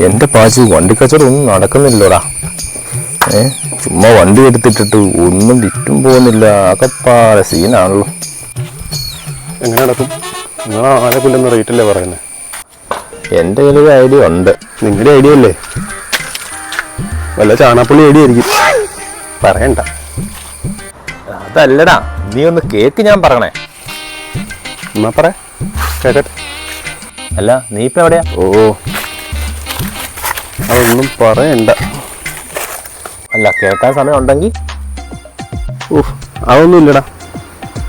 എൻ്റെ പാച്ചി വണ്ടി കച്ചവടം ഒന്നും നടക്കുന്നില്ലടാ. ചുമ്മാ വണ്ടി എടുത്തിട്ടിട്ട് ഒന്നും വിറ്റും പോകുന്നില്ല. ആകപ്പാടെ സീനാണല്ലോ. എങ്ങനെ നടക്കും? നിങ്ങൾ ആനക്കുല്ലെന്ന റേറ്റല്ലേ പറയുന്നത്? എൻ്റെ കയ്യിൽ ഐഡിയ ഉണ്ട്. നിങ്ങളുടെ ഐഡിയ അല്ലേ? വല്ല ചാണാപ്പള്ളി ഐഡിയ ആയിരിക്കും. പറയണ്ട. അതല്ലടാ, നീ ഒന്ന് കേക്ക്, ഞാൻ പറയണേ. എന്നാ പറ, കേക്കട്ടെ. അല്ല, നീ ഇപ്പം എവിടെയാ? അതൊന്നും പറയണ്ട. അല്ല, കേൾക്കാൻ സമയം ഉണ്ടെങ്കിൽ. അതൊന്നും ഇല്ലടാ.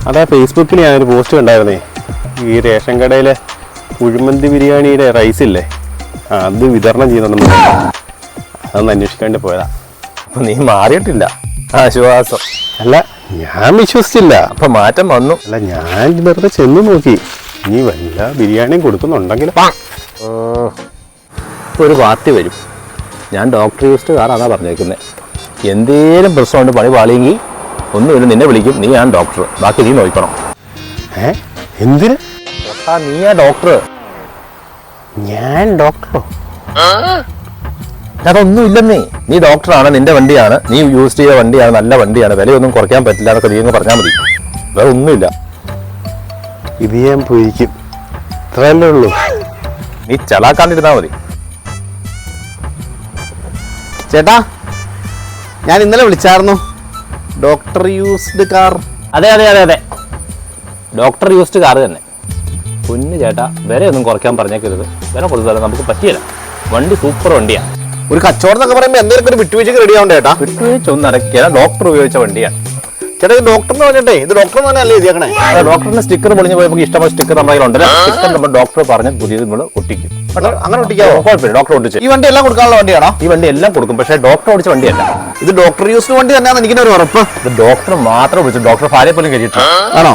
അതാ ഫേസ്ബുക്കിൽ ഞാനൊരു പോസ്റ്റ് കണ്ടായിരുന്നേ. ഈ റേഷൻ കടയിലെ കുഴിമന്തി ബിരിയാണിയുടെ റൈസ് ഇല്ലേ, അത് വിതരണം ചെയ്യുന്നുണ്ടെന്ന്. അതൊന്ന് അന്വേഷിക്കാണ്ട് പോയതാ. അപ്പൊ നീ മാറിയിട്ടില്ല? ആശ്വാസം. അല്ല, ഞാൻ വിശ്വസിച്ചില്ല. അപ്പൊ മാറ്റം വന്നു. അല്ല, ഞാൻ വെറുതെ ചെന്ന് നോക്കി. ഇനി വല്ല ബിരിയാണിയും കൊടുക്കുന്നുണ്ടെങ്കിൽ ഒരു പാർട്ടി വരും. ഞാൻ ഡോക്ടർ യൂസ്ഡ് കാറാണ് പറഞ്ഞേക്കുന്നത്. എന്തേലും പ്രശ്നമുണ്ട്, പണി പാളിയെങ്കിൽ ഒന്നുമില്ല, നിന്നെ വിളിക്കും. നീ ഞാൻ ഡോക്ടർ, ബാക്കി നീ നോക്കണം. എന്തിന്? നീയാ ഡോക്ടർ. ഞാൻ ഡോക്ടറോ? അതൊന്നും ഇല്ലെന്നേ. നീ ഡോക്ടറാണ്, നിന്റെ വണ്ടിയാണ്, നീ യൂസ് ചെയ്ത വണ്ടിയാണ്, നല്ല വണ്ടിയാണ്, വിലയൊന്നും കുറയ്ക്കാൻ പറ്റില്ല എന്നൊക്കെ നീ പറഞ്ഞാൽ മതി. വേറെ ഒന്നുമില്ല. ഇത് ഞാൻ പോയിരിക്കും. ഇത്രയല്ലേ ഉള്ളൂ. നീ ചളാക്കാണ്ടിരുന്നാ മതി. ചേട്ടാ, ഞാൻ ഇന്നലെ വിളിച്ചായിരുന്നു. Doctor used car. അതെ അതെ അതെ അതെ, ഡോക്ടർ യൂസ്ഡ് കാർ തന്നെ. പൊന്നു ചേട്ടാ, വിലയൊന്നും കുറയ്ക്കാൻ പറഞ്ഞേക്കരുത്. വില കൊടുത്താലും നമുക്ക് പറ്റിയില്ല. വണ്ടി സൂപ്പർ വണ്ടിയാണ്. ഒരു കച്ചവടം എന്നൊക്കെ പറയുമ്പോൾ എന്തെങ്കിലും ഒരു വിട്ടുവീഴ്ചക്ക് റെഡി ആവണ്ടേ ചേട്ടാ? വിട്ടുവീഴ്ച ഒന്നും നടക്കില്ല. ഡോക്ടർ ഉപയോഗിച്ച വണ്ടിയാണ് ചേട്ടാ. ഇത് ഡോക്ടറിന് പറഞ്ഞിട്ടേ, ഇത് ഡോക്ടർ തന്നെ അല്ലേ എഴുതിയേക്കണേ? ഡോക്ടറിന്റെ സ്റ്റിക്കർ പൊളിഞ്ഞ് പോയപ്പോൾ ഇഷ്ടമുള്ള സ്റ്റിക്കർ നമ്മുടെ കയ്യിലുണ്ടല്ലോ. സ്റ്റിക്കർ നമ്മൾ ഡോക്ടർ പറഞ്ഞ് പുതിയത് നമ്മൾ ഒട്ടിക്കും. അങ്ങനെ ഒട്ടിക്കാവോ? കുഴപ്പമില്ല, ഡോക്ടർ ഒട്ടിച്ച്. ഈ വണ്ടി എല്ലാം കൊടുക്കാനുള്ള വണ്ടിയാണോ? ഈ വണ്ടി എല്ലാം കൊടുക്കും, പക്ഷേ ഡോക്ടർ ഓടിച്ച വണ്ടിയല്ല. ഇത് ഡോക്ടർ യൂസ്ഡ് വണ്ടി തന്നെയാണെന്ന് എനിക്കൊരു ഉറപ്പ്. ഇത് ഡോക്ടർ മാത്രം വിളിച്ചു. ഡോക്ടർ ഭാര്യ പോലും കഴിച്ചിട്ടുണ്ട്. ആണോ?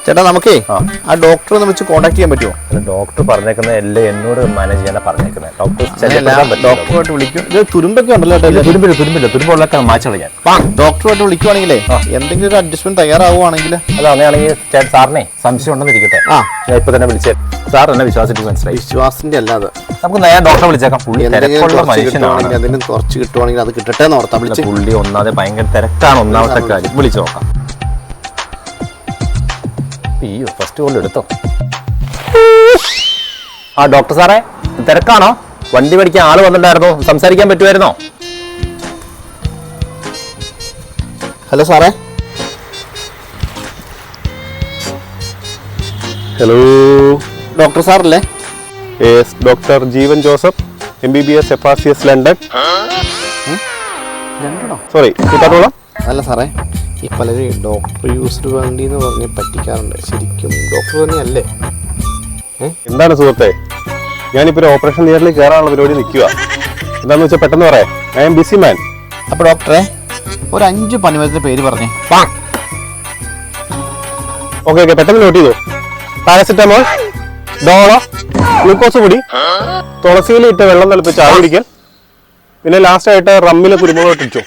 ചേട്ടാ, നമുക്കേ ആ ഡോക്ടറെ ഒന്ന് വെച്ച് കോൺടാക്ട് ചെയ്യാൻ പറ്റുമോ? ഡോക്ടർ പറഞ്ഞേക്കുന്നത് എല്ലാം എന്നോട് മാനേജ് ചെയ്യാനാ പറഞ്ഞേക്കുന്നത്. ഡോക്ടറുമായിട്ട് വിളിക്കും. ഇത് തുരുമ്പൊക്കെ ഉണ്ടല്ലോ ചേട്ടാ? തുരുമ്പുള്ളൊക്കെ മാച്ച് കളയാൻ. ഡോക്ടറുമായിട്ട് വിളിക്കുവാണെങ്കിലേ എന്തെങ്കിലും ഒരു അഡ്ജസ്റ്റ്മെന്റ് തയ്യാറാവുകയാണെങ്കിൽ. അത് അങ്ങനെയാണെങ്കിൽ സാറിനെ സംശയം ഉണ്ടെന്നിരിക്കട്ടെ, ഞാൻ ഇപ്പൊ തന്നെ വിളിച്ചേ. സാർ എന്നെ വിശ്വാസത്തിൽ മനസ്സിലായി. വിശ്വാസത്തിന്റെ അല്ലാതെ നമുക്ക് നേരെ ഡോക്ടറെ വിളിച്ചേക്കാം. പുള്ളി തിരക്കുള്ള മനുഷ്യനാണ്. അതിന് കുറച്ച് കിട്ടുവാണെങ്കിൽ അത് കിട്ടട്ടെ എന്ന് ഓർത്താ വിളിച്ചു. പുള്ളി ഒന്നാമതെ ഭയങ്കര തിരക്കാണ്. ഒന്നാമത്തെ കാര്യം വിളിച്ചു നോക്കാം. അയ്യോ, ഫസ്റ്റ് കോൾ എടുത്തോ. ആ ഡോക്ടർ സാറേ, തിരക്കാണോ? വണ്ടി പഠിക്കാൻ ആള് വന്നിട്ടുണ്ടായിരുന്നോ? സംസാരിക്കാൻ പറ്റുമായിരുന്നോ? ഹലോ സാറേ. ഹലോ, ഡോക്ടർ സാറല്ലേ? Yes, doctor Jeevan Joseph, MBBS FRCS London. Sorry, കിട്ടാത്തോളാം. അല്ല സാറേ, ഈ പലരും ഡോക്ടർ യൂസ്ഡ് വണ്ടി എന്ന് പറഞ്ഞ് പറ്റിക്കാറുണ്ട്. ശരിക്കും ഡോക്ടർ തന്നെയല്ലേ? എന്താണ് സുഹൃത്തെ, ഞാനിപ്പോൾ ഒരു ഓപ്പറേഷൻ തിയേറ്ററിൽ കയറാനുള്ള പരിപാടി നിൽക്കുക. എന്താണെന്ന് വെച്ചാൽ പെട്ടെന്ന് പറയാം. I am busy man. അപ്പോൾ ഡോക്ടറെ, ഒരു 5 പനിമരുന്നിന്റെ പേര് പറഞ്ഞേ. ഓക്കെ, പെട്ടെന്ന് നോട്ട് ചെയ്തു. പാരസെറ്റമോൾ, ഡോളോ, ഗ്ലൂക്കോസ് പൊടി, തുളസിയിൽ ഇട്ട് വെള്ളം തിളപ്പിച്ച് ആവി പിടിക്കൽ, പിന്നെ ലാസ്റ്റ് ആയിട്ട് റമ്മിൽ കുരുമുളക് ഇട്ടിച്ചു.